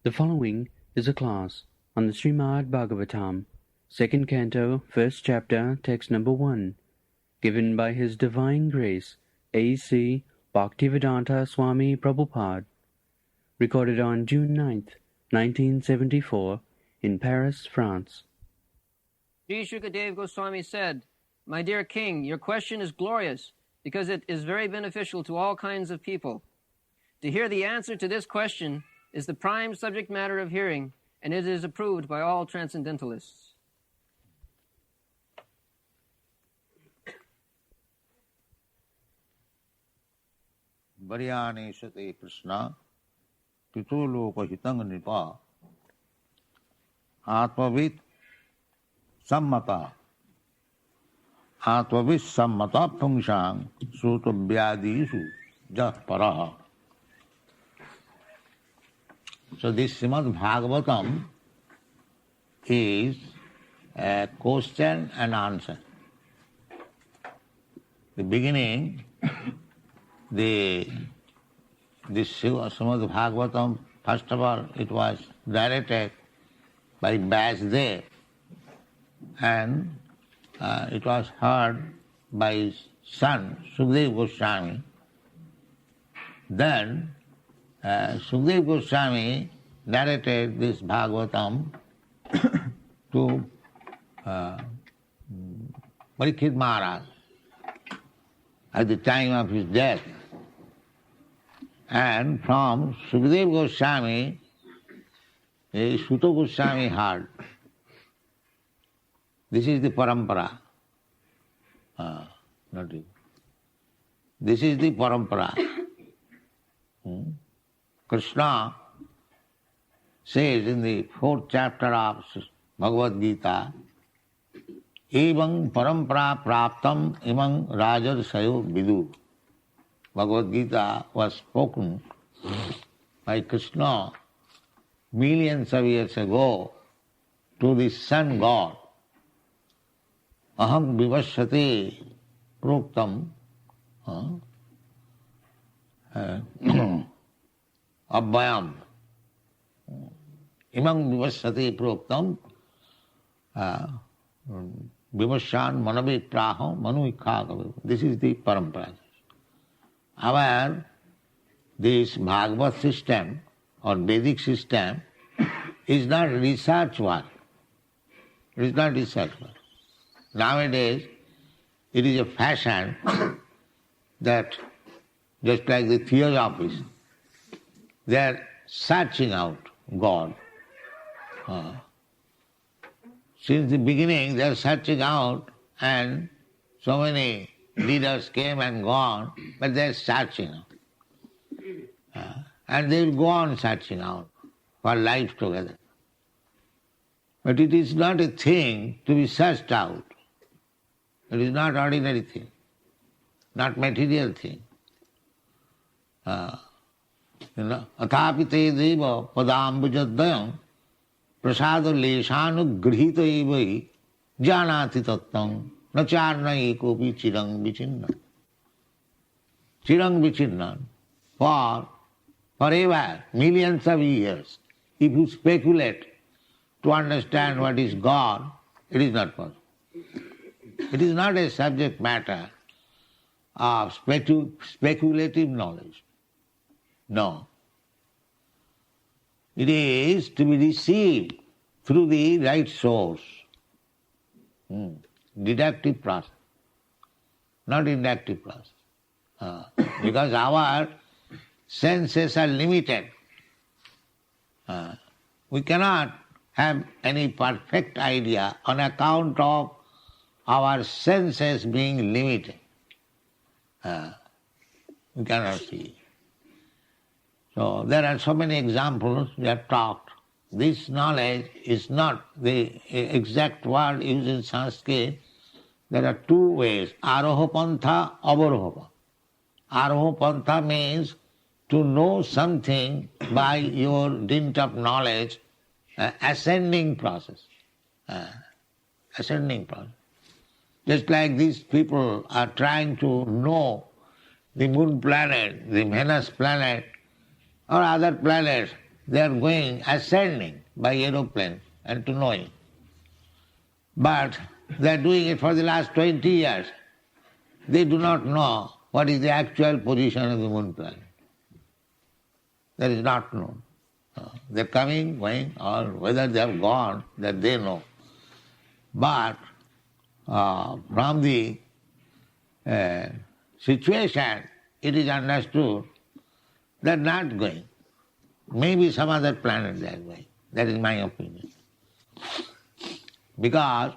The following is a class on the Srimad Bhagavatam, 2nd Canto, 1st Chapter, Text number 1, given by His Divine Grace, A.C. Bhaktivedanta Swami Prabhupada, recorded on June 9th, 1974, in Paris, France. Sri Shukadev Goswami said, "My dear king, your question is glorious because it is very beneficial to all kinds of people. To hear the answer to this question is the prime subject matter of hearing, and it is approved by all transcendentalists." Varyani sate Krishna pitoloka hitang nipa atmavit sammata pungshang suta vyadisu jat paraha. So this Srimad Bhagavatam is a question and answer. The beginning, this Srimad Bhagavatam, first of all, it was directed by Vyasdev, and it was heard by his son, Sukadeva Goswami. Then Sukadeva Goswami narrated this Bhagavatam to Parikshit Maharaj at the time of his death. And from Sukadeva Goswami, Suta Goswami heard. This is the parampara. Not it. This is the parampara. Krishna says in the 4th chapter of Bhagavad Gita, "Evang parampara praptam imang rajarsayo vidu." Bhagavad Gita was spoken by Krishna millions of years ago to the sun god. Aham vivashyate proktam abhyam imang vivashyate proktam vivasyan manavit praham manuikha. This is the parampara. However, this Bhagavad system or Vedic system is not research work. It is not research work. Nowadays, it is a fashion that just like the theosophists, they are searching out God. Since the beginning, they are searching out, and so many leaders came and gone, but they are searching out. And they will go on searching out for life together. But it is not a thing to be searched out. It is not ordinary thing, not material thing. Athapite deva padambujadayam prasada leshanu grihita evai janati tattam nacharna ekopi chirang vichinna. Chirang vichinna. For forever, millions of years, if you speculate to understand what is God, it is not possible. It is not a subject matter of speculative knowledge. No. It is to be received through the right source. Deductive process, not inductive process. Because our senses are limited. We cannot have any perfect idea on account of our senses being limited. We cannot see. So there are so many examples we have talked. This knowledge is not the exact word used in Sanskrit. There are two ways, aroha pantha, avaroha pantha. Aroha pantha means to know something by your dint of knowledge, ascending process. Ascending process. Just like these people are trying to know the moon planet, the Venus planet, or other planets they are going ascending by aeroplane and to knowing. But they are doing it for the last 20 years. They do not know what is the actual position of the moon planet. That is not known. They are coming, going, or whether they have gone, that they know. But from the situation, it is understood they are not going. Maybe some other planet they are going. That is my opinion. Because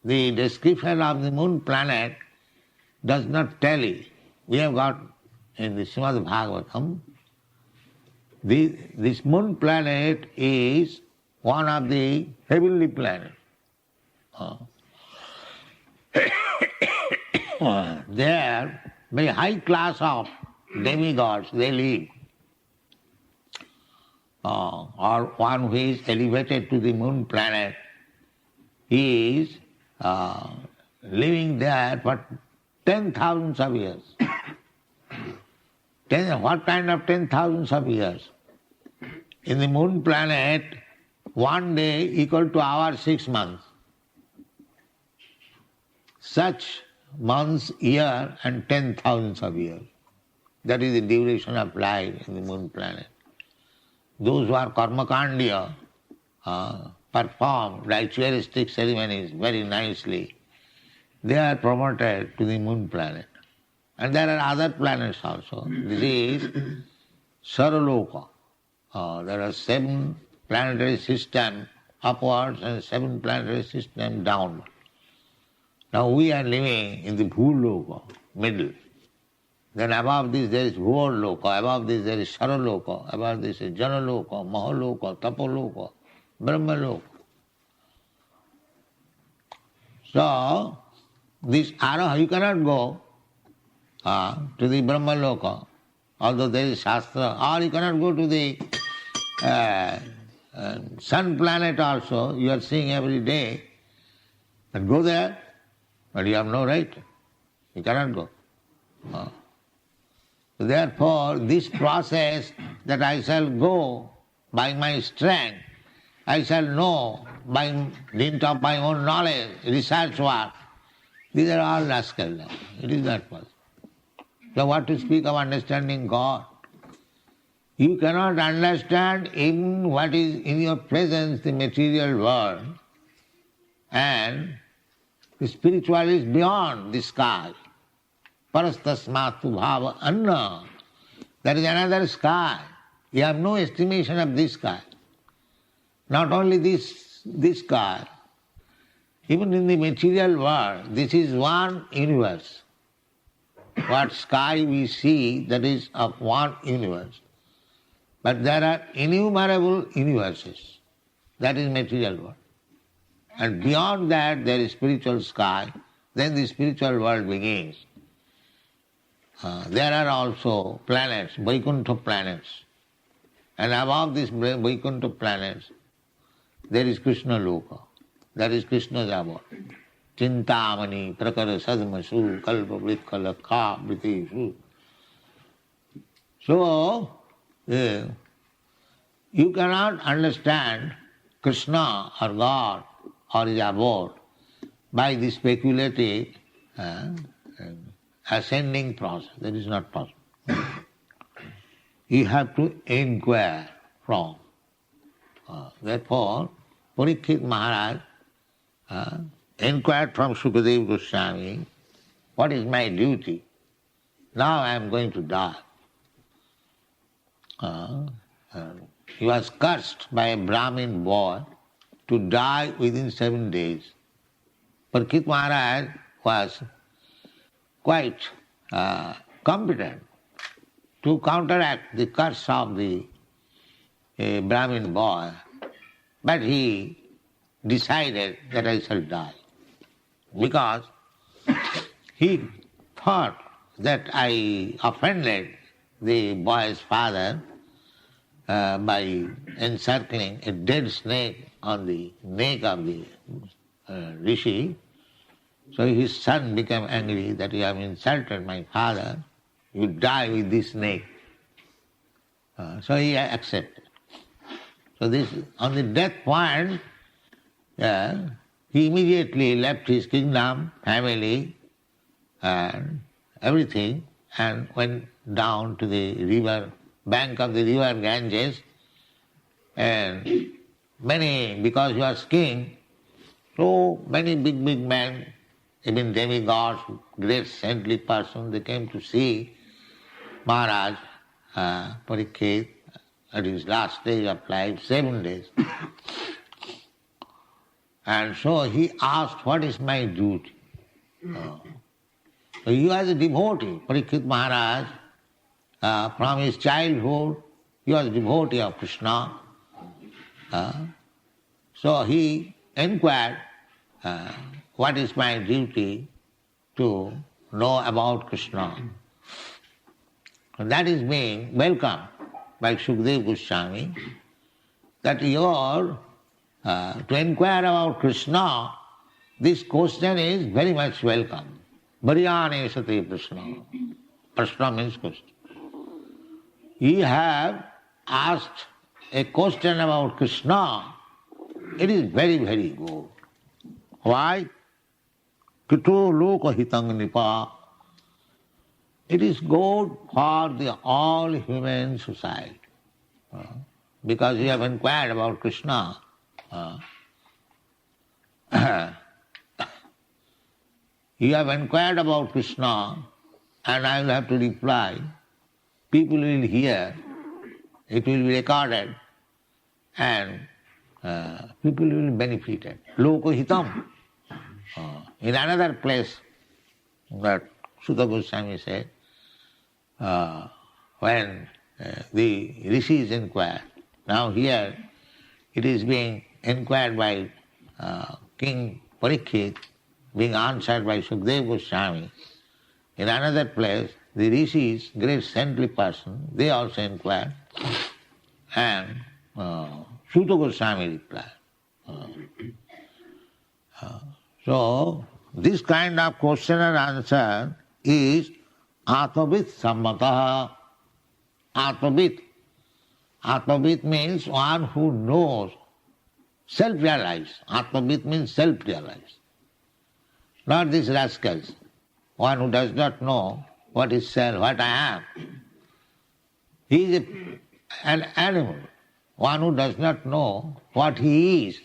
the description of the moon planet does not tally. We have got in the Srimad Bhagavatam, this moon planet is one of the heavenly planets. There, very high class of demigods, they live. Or one who is elevated to the moon planet, he is living there for 10,000 of years. What kind of 10,000 of years? In the moon planet, one day equal to our 6 months. Such months, year, and 10,000 of years. That is the duration of life in the moon planet. Those who are karmakandiya perform ritualistic ceremonies very nicely. They are promoted to the moon planet. And there are other planets also. This is Saraloka. There are 7 planetary systems upwards and 7 planetary systems downward. Now we are living in the Bhuloka, middle. Then above this there is Bhuloka, above this there is Saraloka, above this is Janaloka, Mahaloka, Tapoloka, Brahmaloka. So, this Araha, you cannot go to the Brahmaloka, although there is Shastra, or you cannot go to the sun planet also, you are seeing every day, and go there, but you have no right. You cannot go. Therefore, this process that I shall go by my strength, I shall know by dint of my own knowledge, research work, these are all rascal. It is not possible. So what to speak of understanding God? You cannot understand even what is in your presence, the material world, and the spiritual is beyond the sky. Parastasmatu bhava anna. There is another sky. You have no estimation of this sky. Not only this sky, even in the material world, this is one universe. What sky we see, that is of one universe. But there are innumerable universes. That is material world. And beyond that there is spiritual sky. Then the spiritual world begins. There are also planets, Vaikuntha planets. And above these Vaikuntha planets, there is Krishna Loka. That is Krishna's abode. Chintamani, prakara sadmasu, kalpa vritkala ka vritishu. So, you cannot understand Krishna or God or his abode by the speculative ascending process. That is not possible. You have to inquire from. Therefore, Parikshit Maharaj inquired from Sukadeva Goswami, what is my duty? Now I am going to die. He was cursed by a Brahmin boy to die within 7 days. Parikshit Maharaj was quite competent to counteract the curse of the Brahmin boy, but he decided that I shall die, because he thought that I offended the boy's father by encircling a dead snake on the neck of the rishi. So his son became angry that you have insulted my father, you die with this snake. So he accepted. So this, on the death point, he immediately left his kingdom, family, and everything, and went down to the river, bank of the river Ganges, and many, because he was king, so many big men, even demigods, great saintly persons, they came to see Maharaj Parikshit at his last stage of life, 7 days. And so he asked, what is my duty? So he was a devotee. Parikshit Maharaj, from his childhood, he was a devotee of Krishna. So he inquired, what is my duty to know about Krishna? And that is being welcomed by Sukadeva Goswami, that to inquire about Krishna, this question is very much welcome. Bharyane sati prashna. Prashna means question. You have asked a question about Krishna, it is very, very good. Why? Kito loka hitang nipa. It is good for the all human society. Because you have inquired about Krishna. You have inquired about Krishna, and I will have to reply. People will hear, it will be recorded, and people will be benefited. Loko hitam. In another place, that Sutta Goswami said, when the rishis inquired, now here it is being inquired by King Parikshit, being answered by Sukadeva Goswami. In another place, the rishis, great saintly person, they also inquired, and Sutta Goswami replied. So, this kind of question and answer is Atmavit Sammataha. Atmavit. Atmavit means one who knows, self-realized. Atmavit means self-realized. Not these rascals. One who does not know what is self, what I am. He is an animal. One who does not know what he is.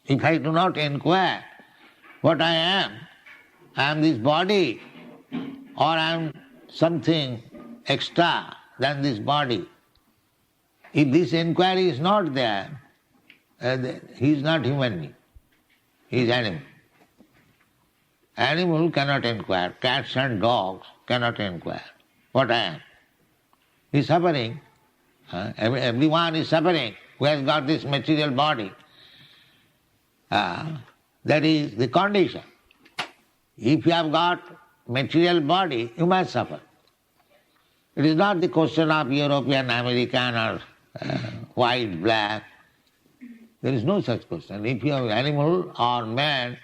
If I do not inquire what I am this body, or I am something extra than this body. If this inquiry is not there, he is not human being. He is animal. Animal cannot inquire. Cats and dogs cannot inquire what I am. He is suffering. Everyone is suffering who has got this material body. That is the condition. If you have got material body, you must suffer. It is not the question of European, American, or white, black. There is no such question. If you have animal or man,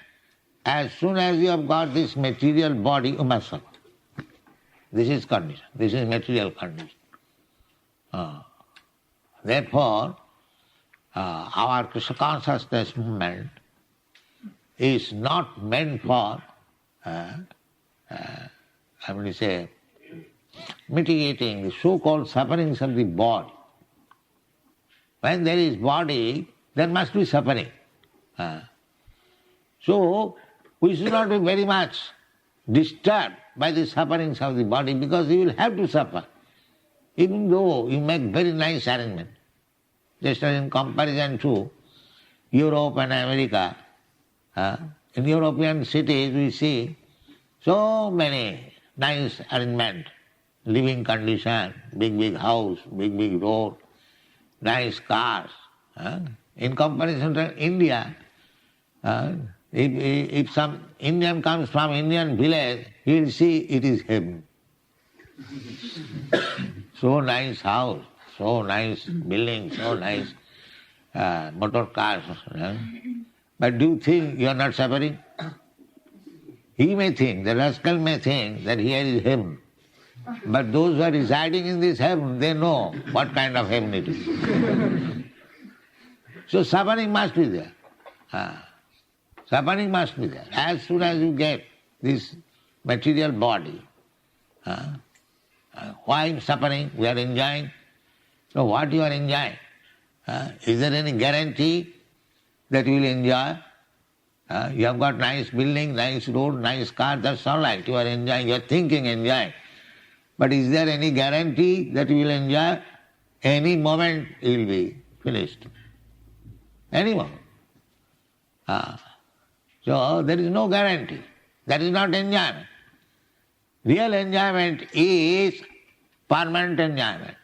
as soon as you have got this material body, you must suffer. This is condition. This is material condition. Therefore, our Krishna consciousness movement is not meant for, mitigating the so-called sufferings of the body. When there is body, there must be suffering. So, we should not be very much disturbed by the sufferings of the body, because you will have to suffer. Even though you make very nice arrangement. Just as in comparison to Europe and America, in European cities we see so many nice arrangement, living condition, big house, big road, nice cars. In comparison to India, if some Indian comes from Indian village, he will see it is heaven. So nice house, so nice building, so nice motor cars. But do you think you are not suffering? He may think, the rascal may think that here is heaven. But those who are residing in this heaven, they know what kind of heaven it is. So suffering must be there. Suffering must be there. As soon as you get this material body, why suffering? We are enjoying. So what you are enjoying? Is there any guarantee that you will enjoy? You have got nice building, nice road, nice car, that's all right. You are enjoying, you are thinking, enjoying. But is there any guarantee that you will enjoy? Any moment you will be finished. Any moment. So there is no guarantee. That is not enjoyment. Real enjoyment is permanent enjoyment.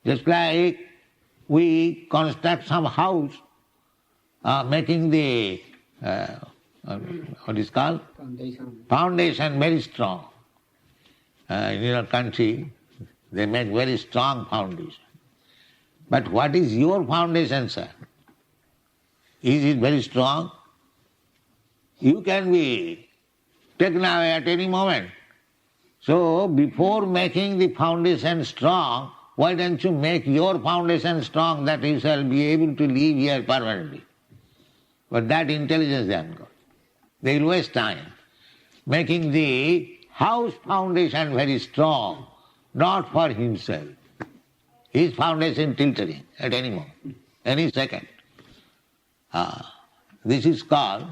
Just like we construct some house, making the, what is called? Foundation very strong. In your country, they make very strong foundation. But what is your foundation, sir? Is it very strong? You can be taken away at any moment. So before making the foundation strong, why don't you make your foundation strong that you shall be able to live here permanently? But that intelligence they haven't got. They will waste time making the house foundation very strong, not for himself. His foundation tilting at any moment, any second. This is called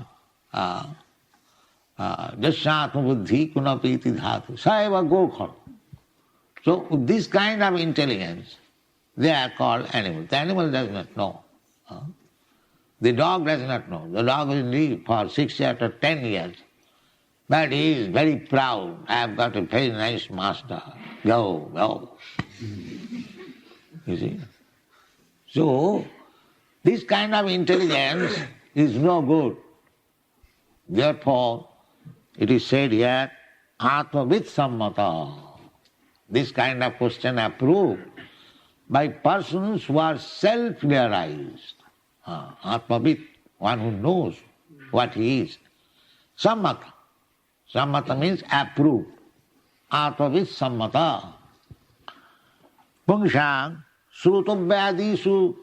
Jasyatma buddhi kunapiti dhatu saiva gokhar. So this kind of intelligence, they are called animals. The animal does not know. The dog does not know. The dog will live for 6 years or 10 years. But he is very proud. I have got a very nice master. Go, go. You see? So, this kind of intelligence is no good. Therefore, it is said here, Atmavid sammata. This kind of question approved by persons who are self-realized. Atmavid, one who knows what he is. Sammata. Sammata means approved. Atmavid sammata. Pungshang srutovyadisu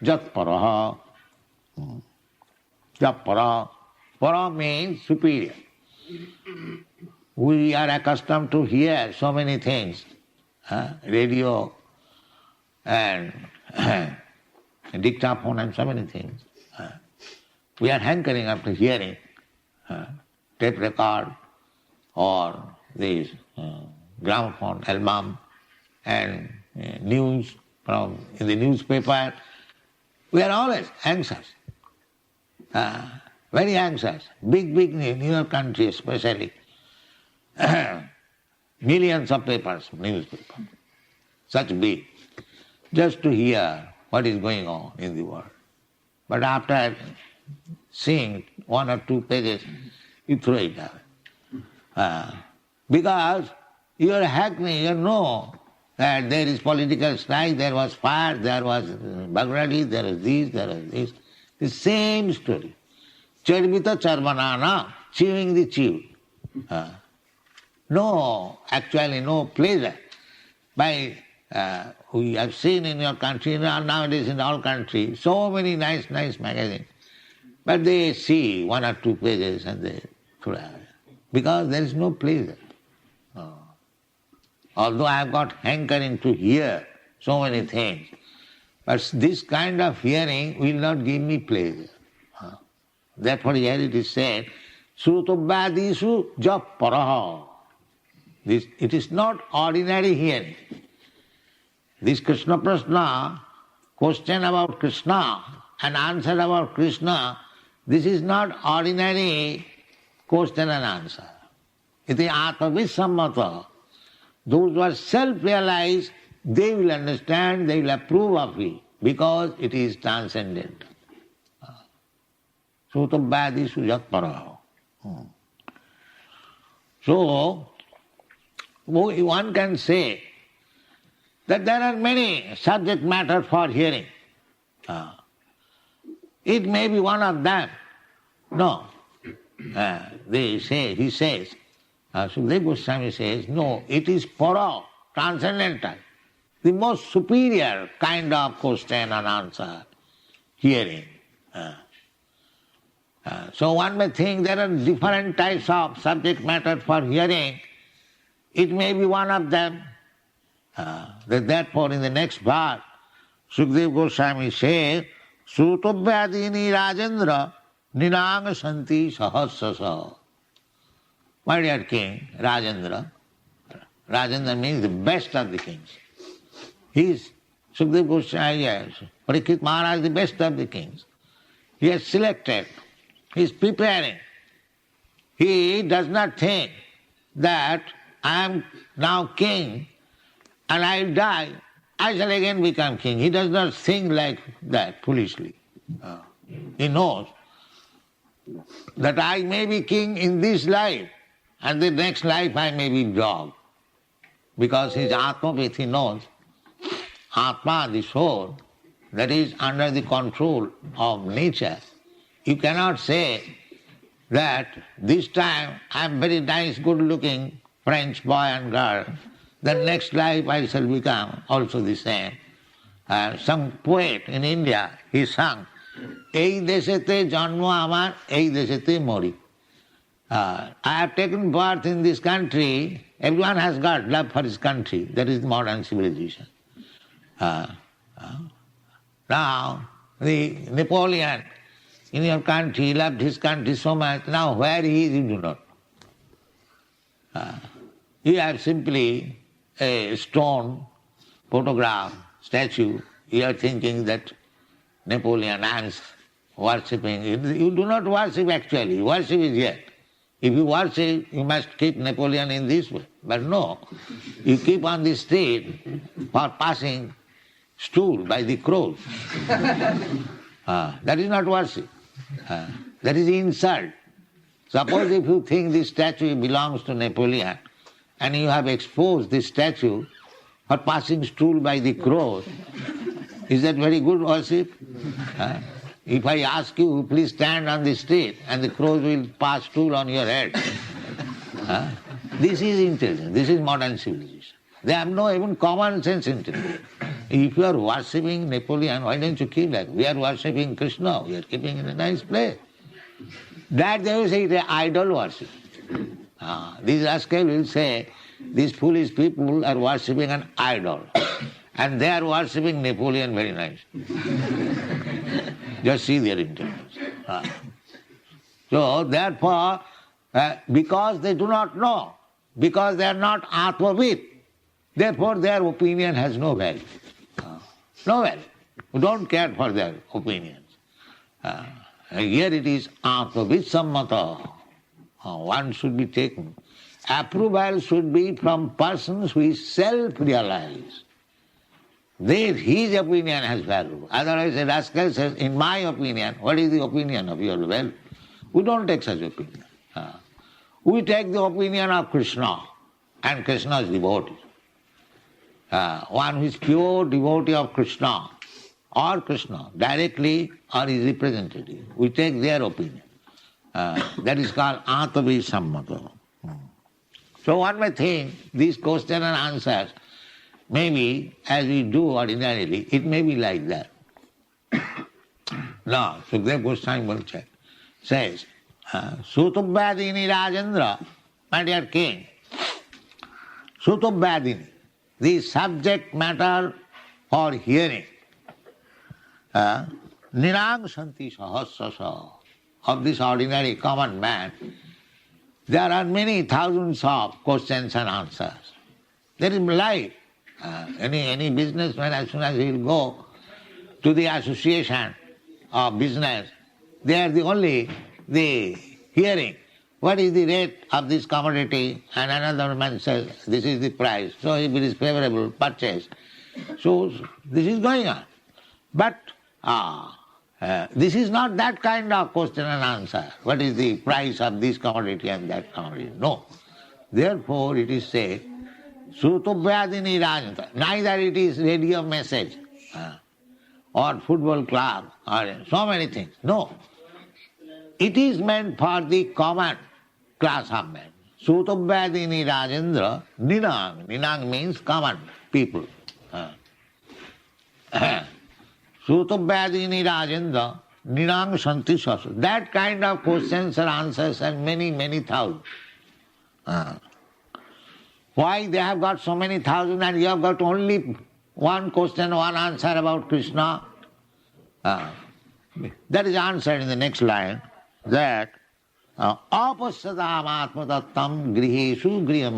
jatparaha. Jatparaha. Para means superior. We are accustomed to hear so many things. Radio and dictaphone and so many things. We are hankering after hearing tape record or this gramophone album and news from in the newspaper. We are always anxious, very anxious. Big news in your country especially. Millions of papers, newspapers, such big, just to hear what is going on in the world. But after seeing 1 or 2 pages, you throw it away. Because you are hackney, you know that there is political strife, there was fire, there was burglary, there is this, there is this. The same story. Charvita charvanana, chewing the chew. Actually no pleasure. We have seen in your country, nowadays in all countries, so many nice magazines. But they see 1 or 2 pages and they throw away. Because there is no pleasure. Although I have got hankering to hear so many things, but this kind of hearing will not give me pleasure. Therefore here it is said, Srutovyadisu japaraha. It is not ordinary hearing. This Krishna Prashna, question about Krishna and answer about Krishna, this is not ordinary question and answer. It is atmavisammata. Those who are self-realized, they will understand, they will approve of it, because it is transcendent. Srutovyadisu japaraha. So, one can say that there are many subject matter for hearing. It may be one of them. No. He says, Sukadeva Goswami says, no, it is para, transcendental. the most superior kind of question and answer, hearing. So one may think there are different types of subject matter for hearing. It may be one of them. Therefore, in the next part, Sukadeva Goswami says, Srutovyadini Rajendra Ninang Santi Sahasasa. My dear king, Rajendra. Rajendra means the best of the kings. He is Sukadeva Goswami, yes. Parikshit Maharaj is the best of the kings. He has selected, he is preparing. He does not think that I am now king and I will die, I shall again become king. He does not think like that foolishly. He knows that I may be king in this life and the next life I may be dog. Because his Atma-vid, he knows Atma, the soul, that is under the control of nature. You cannot say that this time I am very nice, good-looking French boy and girl, the next life I shall become also the same. Some poet in India, he sang, Ei deshete janma amar, ei deshete mori. I have taken birth in this country, everyone has got love for his country, that is modern civilization. Now, the Napoleon in your country loved his country so much, now where he is you do not know. You have simply a stone, photograph, statue, you are thinking that Napoleon is worshipping. You do not worship actually, worship is yet. If you worship, you must keep Napoleon in this way. But no, you keep on the street for passing stool by the crows. That is not worship. That is insult. Suppose if you think this statue belongs to Napoleon and you have exposed this statue for passing stool by the crows, is that very good worship? If I ask you, please stand on the street and the crows will pass stool on your head. This is intelligence, this is modern civilization. They have no even common sense intelligence. If you are worshipping Napoleon, why don't you keep that? We are worshipping Krishna, we are keeping in a nice place. That they will say it is idol worship. These rascals will say, these foolish people are worshipping an idol. And they are worshipping Napoleon very nice. Just see their intelligence. So therefore, because they do not know, because they are not Atma-vid, therefore their opinion has no value. No value. We don't care for their opinions. Here it is Atma-vid sammata. One should be taken. Approval should be from persons who is self-realized. His opinion has value. Otherwise a rascal says, in my opinion, what is the opinion of your value? We don't take such opinion. We take the opinion of Krishna, and Krishna's devotee. One who is pure devotee of Krishna, or Krishna, directly or his representative. We take their opinion. That is called Atma-vid sammata. So one may think these questions and answers, maybe as we do ordinarily, it may be like that. No, Sukadeva Goswami says, Srutovyadini Rajendra, my dear king, Srutovyadini, the subject matter for hearing, Nirang Santi Sahasrasa, of this ordinary common man, there are many thousands of questions and answers. There is life. Any businessman, as soon as he will go to the association of business, they are the hearing. What is the rate of this commodity? And another man says, this is the price. So if it is favorable, purchase. So this is going on. But this is not that kind of question and answer. What is the price of this commodity and that commodity? No. Therefore it is said, Srutovyadini Rajendra. Neither it is radio message or football club or so many things. No. It is meant for the common class of men. Srutovyadini Rajendra Ninang. Ninang means common people. Sutavyadini Rajendra Ninang Santi Sasa. That kind of questions or answers are many, many thousands. Why they have got so many thousands and you have got only one question, one answer about Krishna? That is answered in the next line, that apasyatam atmatattam grihesu griham.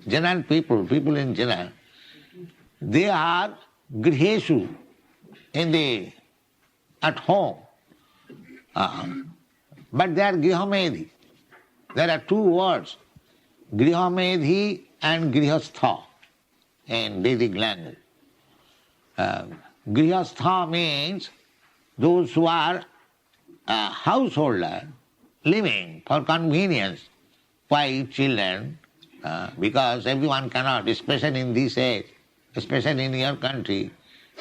General people in general, they are grihesu at home, but they are grihamedhi. There are two words, grihamedhi and grihastha in Vedic language. Grihastha means those who are householder, living for convenience, wife, children, because everyone cannot, especially in this age, especially in your country,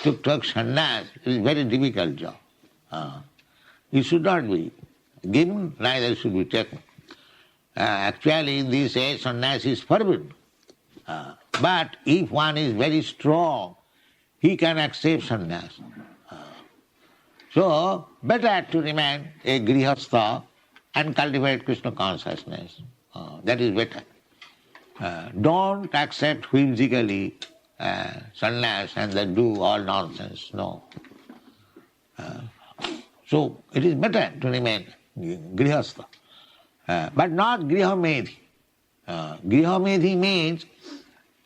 to take sannyas is a very difficult job. It should not be given, neither should be taken. Actually, in this age, sannyas is forbidden. But if one is very strong, he can accept sannyas. So, better to remain a grihastha and cultivate Krishna consciousness. That is better. Don't accept whimsically sannyas and then do all nonsense. No. So, it is better to remain grihastha. But not grihamedhi. Grihamedhi means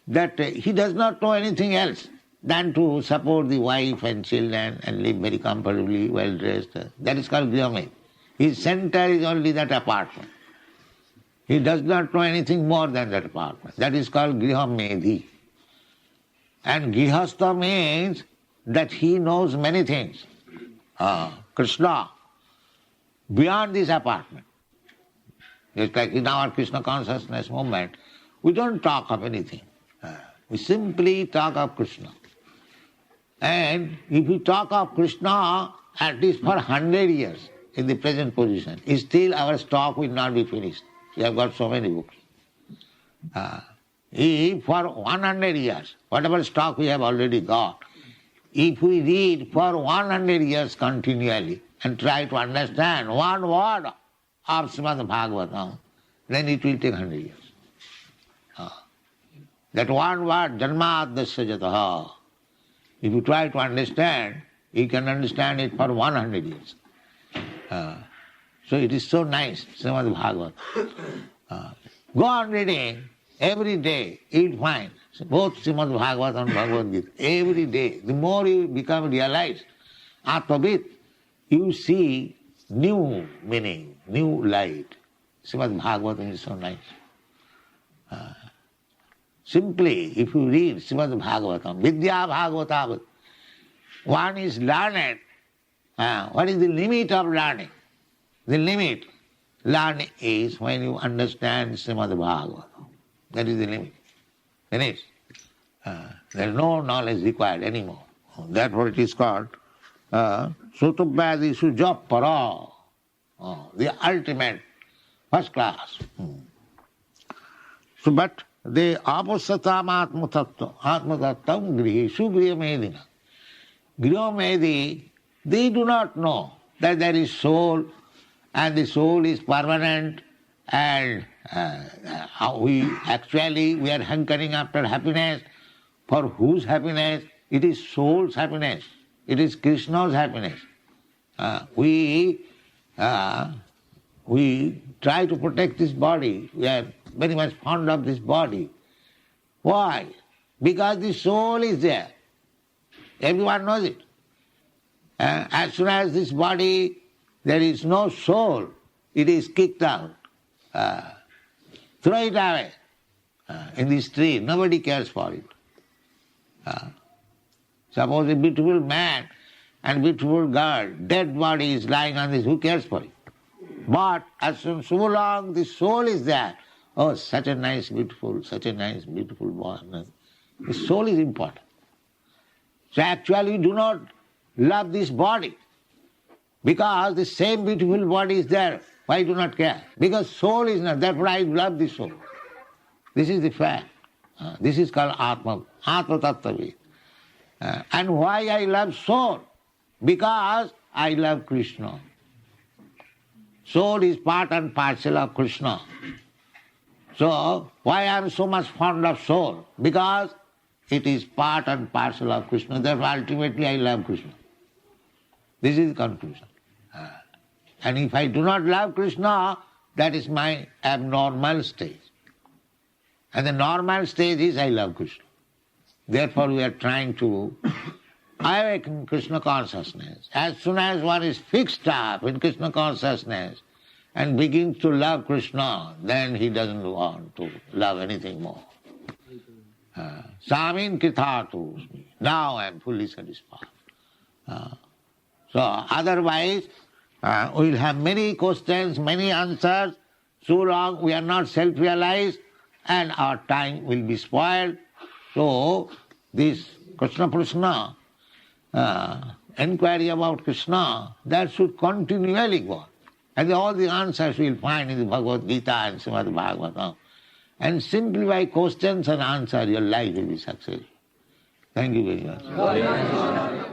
that he does not know anything else than to support the wife and children and live very comfortably, well dressed. That is called grihamedhi. His center is only that apartment. He does not know anything more than that apartment. That is called grihamedhi. And grihastha means that he knows many things. Krishna, beyond this apartment. Just like in our Krishna consciousness movement, we don't talk of anything. We simply talk of Krishna. And if we talk of Krishna at least for 100 years in the present position, still our stock will not be finished. We have got so many books. If for 100 years, whatever stock we have already got, if we read for 100 years continually and try to understand one word of Srimad Bhagavatam, then it will take 100 years. That one word, janmadasya jataha, if you try to understand, you can understand it for 100 years. So it is so nice, Srimad Bhagavatam. Go on reading every day, you will find both Srimad Bhagavatam and Bhagavad Gita. Every day, the more you become realized, Atmavit, you see new meaning, new light. Srimad Bhagavatam is so nice. Simply, if you read Srimad Bhagavatam, Vidya Bhagavatam, one is learned. What is the limit of learning? The limit learning is when you understand Srimad Bhagavatam. That is the limit. Finished. There is no knowledge required anymore. Therefore it is called Sutavyadi Sujapara, the ultimate, first class. So, but the apasatam atmatattam grihesu grihamedina. Grihamedi, they do not know that there is soul and the soul is permanent and we are hankering after happiness. For whose happiness? It is soul's happiness. It is Krishna's happiness. We try to protect this body. We are very much fond of this body. Why? Because the soul is there. Everyone knows it. As soon as this body, there is no soul, it is kicked out. Throw it away in the street. Nobody cares for it. Suppose a beautiful man and beautiful girl, dead body is lying on this, who cares for it? But as soon so long the soul is there, oh, such a nice, beautiful boy. The soul is important. So actually you do not love this body because the same beautiful body is there. Why do not care? Because soul is not, therefore I love the soul. This is the fact. This is called Atma Tattva. And why I love soul? Because I love Krishna. Soul is part and parcel of Krishna. So, why I am so much fond of soul? Because it is part and parcel of Krishna. Therefore, ultimately I love Krishna. This is the conclusion. And if I do not love Krishna, that is my abnormal stage. And the normal stage is I love Krishna. Therefore, we are trying to awaken Krishna consciousness. As soon as one is fixed up in Krishna consciousness and begins to love Krishna, then he doesn't want to love anything more. Samin Krithatosmi. Now I am fully satisfied. So otherwise, we will have many questions, many answers. So long we are not self-realized and our time will be spoiled. So this Krishna Prashna, inquiry about Krishna, that should continually go on. And all the answers we will find in the Bhagavad Gita and Srimad Bhagavatam. And simply by questions and answers, your life will be successful. Thank you very much.